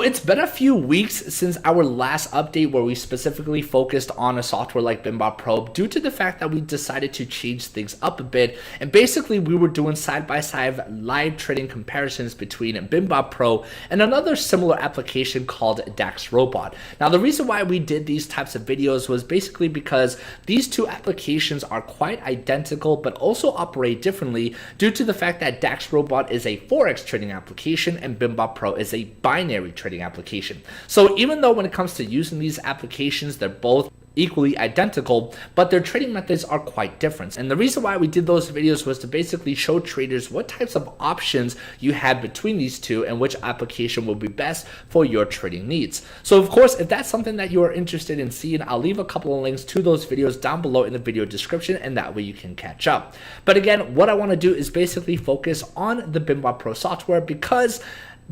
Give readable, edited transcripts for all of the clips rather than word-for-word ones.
It's been a few weeks since our last update where we specifically focused on a software like Bimbot Pro due to the fact that we decided to change things up a bit, and basically we were doing side-by-side live trading comparisons between Bimbot Pro and another similar application called DAX Robot. Now the reason why we did these types of videos was basically because these two applications are quite identical but also operate differently due to the fact that DAX Robot is a forex trading application and Bimbot Pro is a binary trading application. So even though when it comes to using these applications, they're both equally identical, but their trading methods are quite different. And the reason why we did those videos was to basically show traders what types of options you had between these two and which application will be best for your trading needs. So of course, if that's something that you are interested in seeing, I'll leave a couple of links to those videos down below in the video description, and that way you can catch up. But again, what I want to do is basically focus on the Bimbot Pro software, because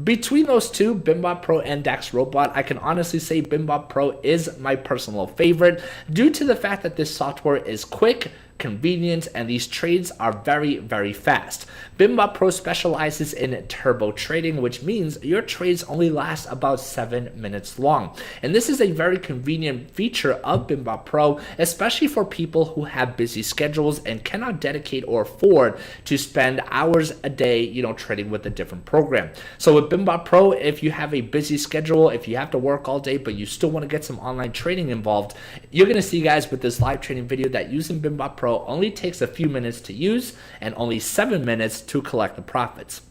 between those two, Bimbot Pro and DAX Robot, I can honestly say Bimbot Pro is my personal favorite due to the fact that this software is quick, convenient, and these trades are very, very fast. Bimbot Pro specializes in turbo trading, which means your trades only last about 7 minutes long. And this is a very convenient feature of Bimbot Pro, especially for people who have busy schedules and cannot dedicate or afford to spend hours a day, trading with a different program. So with Bimbot Pro, if you have a busy schedule, if you have to work all day, but you still want to get some online trading involved, you're going to see, guys, with this live trading video that using Bimbot Pro only takes a few minutes to use and only 7 minutes to collect the profits.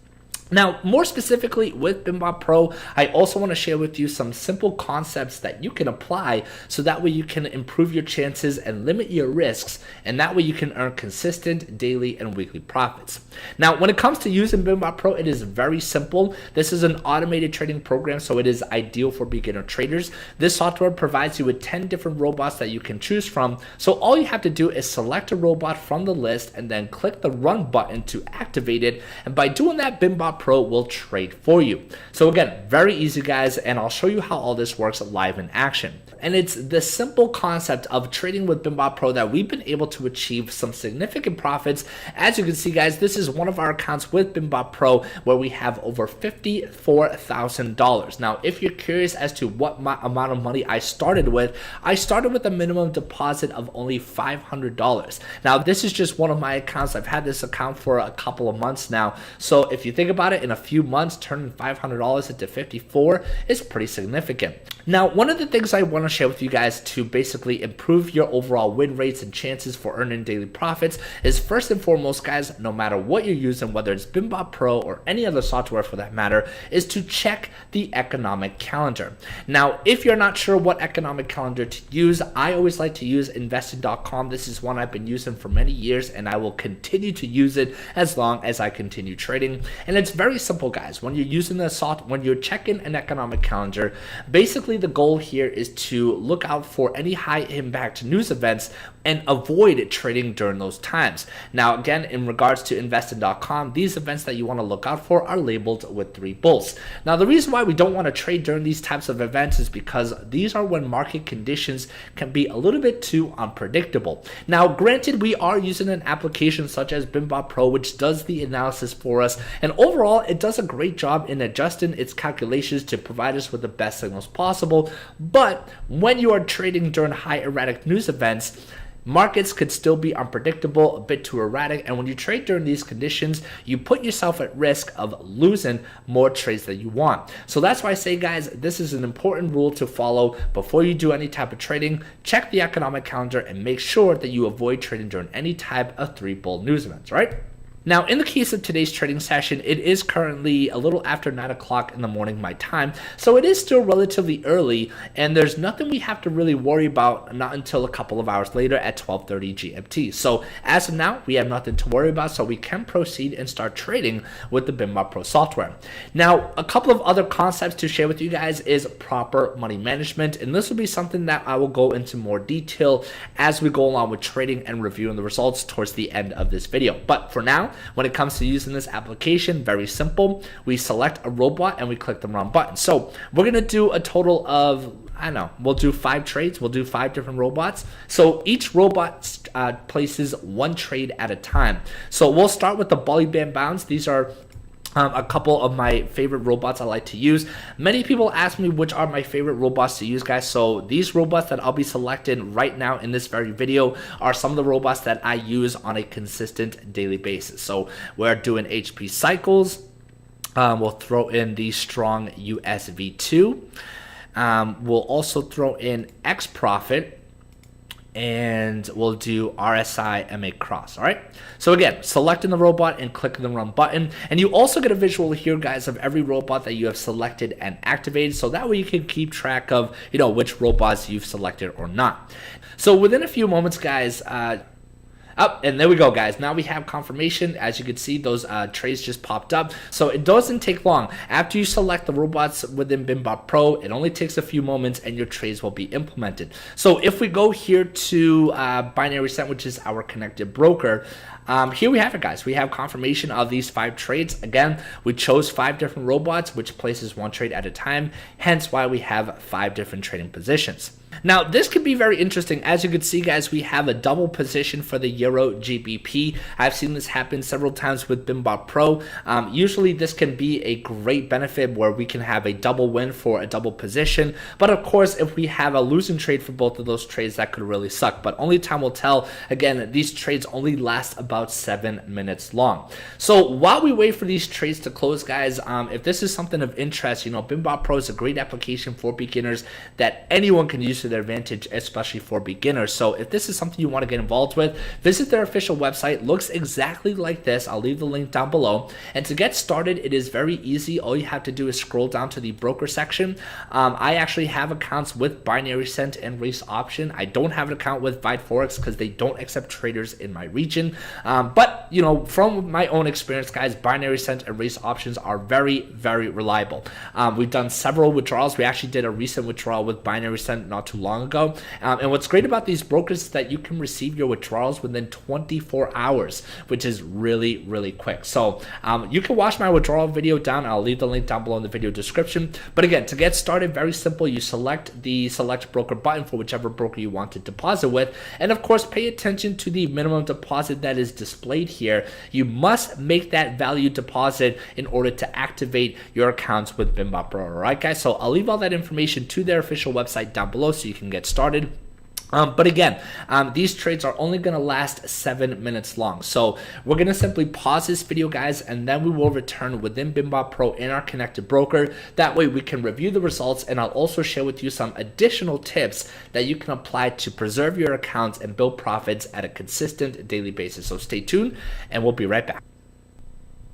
Now, more specifically with Bimbot Pro, I also want to share with you some simple concepts that you can apply so that way you can improve your chances and limit your risks, and that way you can earn consistent daily and weekly profits. Now, when it comes to using Bimbot Pro, it is very simple. This is an automated trading program, so it is ideal for beginner traders. This software provides you with 10 different robots that you can choose from. So all you have to do is select a robot from the list and then click the run button to activate it. And by doing that, Bimbot Pro will trade for you. So again, very easy, guys, and I'll show you how all this works live in action. And it's the simple concept of trading with Bimbot Pro that we've been able to achieve some significant profits. As you can see, guys, this is one of our accounts with Bimbot Pro where we have over $54,000. Now, if you're curious as to what amount of money I started with a minimum deposit of only $500. Now, this is just one of my accounts. I've had this account for a couple of months now. So if you think about it, in a few months, turning $500 into $54 is pretty significant. Now, one of the things I want to share with you guys to basically improve your overall win rates and chances for earning daily profits is, first and foremost, guys, no matter what you're using, whether it's Bimbot Pro or any other software for that matter, is to check the economic calendar. Now, if you're not sure what economic calendar to use, I always like to use investing.com. This is one I've been using for many years, and I will continue to use it as long as I continue trading. And it's very simple, guys. When you're using the software, when you're checking an economic calendar, basically the goal here is to look out for any high impact news events and avoid trading during those times. Now, again, in regards to investing.com, these events that you want to look out for are labeled with 3 bulls. Now, the reason why we don't want to trade during these types of events is because these are when market conditions can be a little bit too unpredictable. Now, granted, we are using an application such as Bimbot Pro, which does the analysis for us, and overall, it does a great job in adjusting its calculations to provide us with the best signals possible. But when you are trading during high erratic news events, markets could still be unpredictable, a bit too erratic, and when you trade during these conditions, you put yourself at risk of losing more trades that you want. So that's why I say, guys, this is an important rule to follow before you do any type of trading. Check the economic calendar and make sure that you avoid trading during any type of 3 bull news events, right? Now, in the case of today's trading session, it is currently a little after 9 o'clock in the morning my time, so it is still relatively early, and there's nothing we have to really worry about not until a couple of hours later at 12:30 GMT. So as of now, we have nothing to worry about, so we can proceed and start trading with the Bimbot Pro software. Now, a couple of other concepts to share with you guys is proper money management, and this will be something that I will go into more detail as we go along with trading and reviewing the results towards the end of this video. But for now, when it comes to using this application, very simple. We select a robot and we click the run button. So we're going to do a total of, I don't know, we'll do 5 trades. We'll do 5 different robots. So each robot places 1 trade at a time. So we'll start with the Bully Band Bounce. These are a couple of my favorite robots I like to use. Many people ask me which are my favorite robots to use, guys. So these robots that I'll be selecting right now in this very video are some of the robots that I use on a consistent daily basis. So we're doing HP cycles. We'll throw in the strong USV2. We'll also throw in X Profit, and we'll do RSI MA Cross. All right. So again, selecting the robot and clicking the run button. And you also get a visual here, guys, of every robot that you have selected and activated. So that way you can keep track of, which robots you've selected or not. So within a few moments, guys, and there we go, guys. Now we have confirmation. As you can see, those trays just popped up. So it doesn't take long. After you select the robots within BIMBOT Pro, it only takes a few moments and your trays will be implemented. So if we go here to Binary Cent, which is our connected broker, here we have it, guys. We have confirmation of these 5 trades. Again, we chose 5 different robots, which places 1 trade at a time, hence why we have 5 different trading positions. Now, this could be very interesting. As you can see, guys, we have a double position for the Euro GBP. I've seen this happen several times with BIMBOT Pro. Usually, this can be a great benefit where we can have a double win for a double position. But of course, if we have a losing trade for both of those trades, that could really suck. But only time will tell. Again, these trades only last about 7 minutes long. So while we wait for these trades to close, guys, if this is something of interest, BIMBOT Pro is a great application for beginners that anyone can use to their advantage, especially for beginners. So if this is something you want to get involved with, visit their official website. Looks exactly like this. I'll leave the link down below. And to get started, it is very easy. All you have to do is scroll down to the broker section. I actually have accounts with Binary Cent and Race Option. I don't have an account with Forex because they don't accept traders in my region. But from my own experience, guys, Binary Cent and Race Options are very, very reliable. We've done several withdrawals. We actually did a recent withdrawal with Binary Cent not too long ago. And what's great about these brokers is that you can receive your withdrawals within 24 hours, which is really, really quick. So you can watch my withdrawal video down. I'll leave the link down below in the video description. But again, to get started, very simple. You select the select broker button for whichever broker you want to deposit with. And of course, pay attention to the minimum deposit that is displayed here. You must make that value deposit in order to activate your accounts with BIMBOT Pro. All right, guys. So I'll leave all that information to their official website down below so you can get started. But again, these trades are only going to last 7 minutes long. So we're going to simply pause this video, guys, and then we will return within BIMBOT Pro in our connected broker. That way we can review the results, and I'll also share with you some additional tips that you can apply to preserve your accounts and build profits at a consistent daily basis. So stay tuned, and we'll be right back.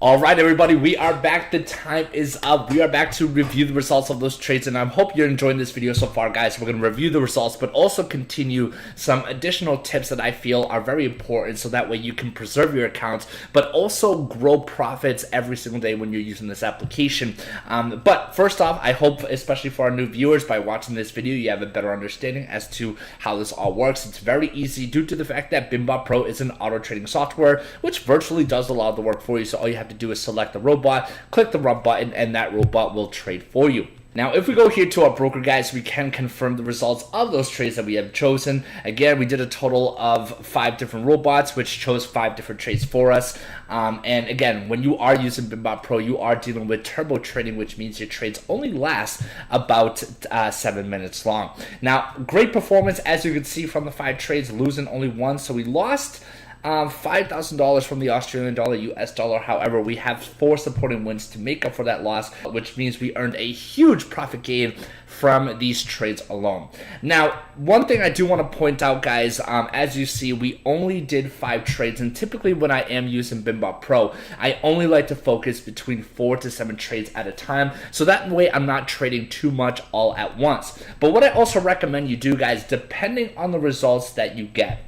All right, everybody, we are back. The time is up. We are back to review the results of those trades, and I hope you're enjoying this video so far, guys. We're going to review the results, but also continue some additional tips that I feel are very important so that way you can preserve your accounts, but also grow profits every single day when you're using this application. But first off, I hope, especially for our new viewers, by watching this video, you have a better understanding as to how this all works. It's very easy due to the fact that BIMBOT Pro is an auto trading software, which virtually does a lot of the work for you. So all you have to do is select the robot, click the run button, and that robot will trade for you. Now, if we go here to our broker, guys, we can confirm the results of those trades that we have chosen. Again, we did a total of 5 different robots, which chose 5 different trades for us. And again, when you are using BIMBOT Pro, you are dealing with turbo trading, which means your trades only last about 7 minutes long. Now, great performance, as you can see from the 5 trades, losing only 1. So we lost $5,000 from the Australian dollar, US dollar. However, we have 4 supporting wins to make up for that loss, which means we earned a huge profit gain from these trades alone. Now, one thing I do want to point out, guys, as you see, we only did 5 trades, and typically when I am using BIMBOT Pro, I only like to focus between 4 to 7 trades at a time, so that way I'm not trading too much all at once. But what I also recommend you do, guys, depending on the results that you get,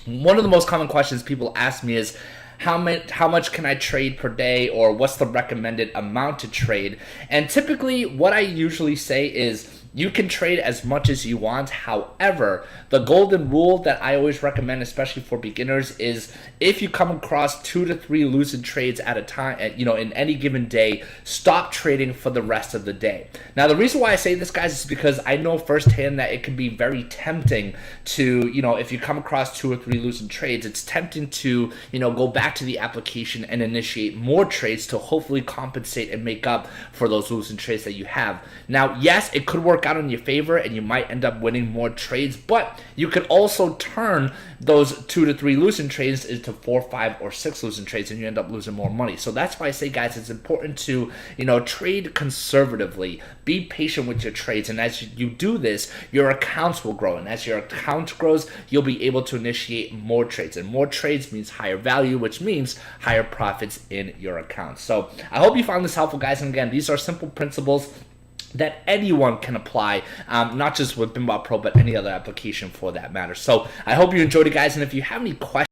one of the most common questions people ask me is, how much can I trade per day, or what's the recommended amount to trade? And typically what I usually say is you can trade as much as you want. However, the golden rule that I always recommend, especially for beginners, is if you come across 2 to 3 losing trades at a time, in any given day, stop trading for the rest of the day. Now, the reason why I say this, guys, is because I know firsthand that it can be very tempting to, if you come across 2 or 3 losing trades, it's tempting to, go back to the application and initiate more trades to hopefully compensate and make up for those losing trades that you have. Now, yes, it could work out in your favor and you might end up winning more trades, but you could also turn those 2 to 3 losing trades into 4, 5, or 6 losing trades, and you end up losing more money. So that's why I say, guys, it's important to, trade conservatively, be patient with your trades, and as you do this, your accounts will grow, and as your account grows, you'll be able to initiate more trades, and more trades means higher value, which means higher profits in your account. So I hope you found this helpful, guys, and again, these are simple principles that anyone can apply, not just with Bimbot Pro, but any other application for that matter. So I hope you enjoyed it, guys, and if you have any questions,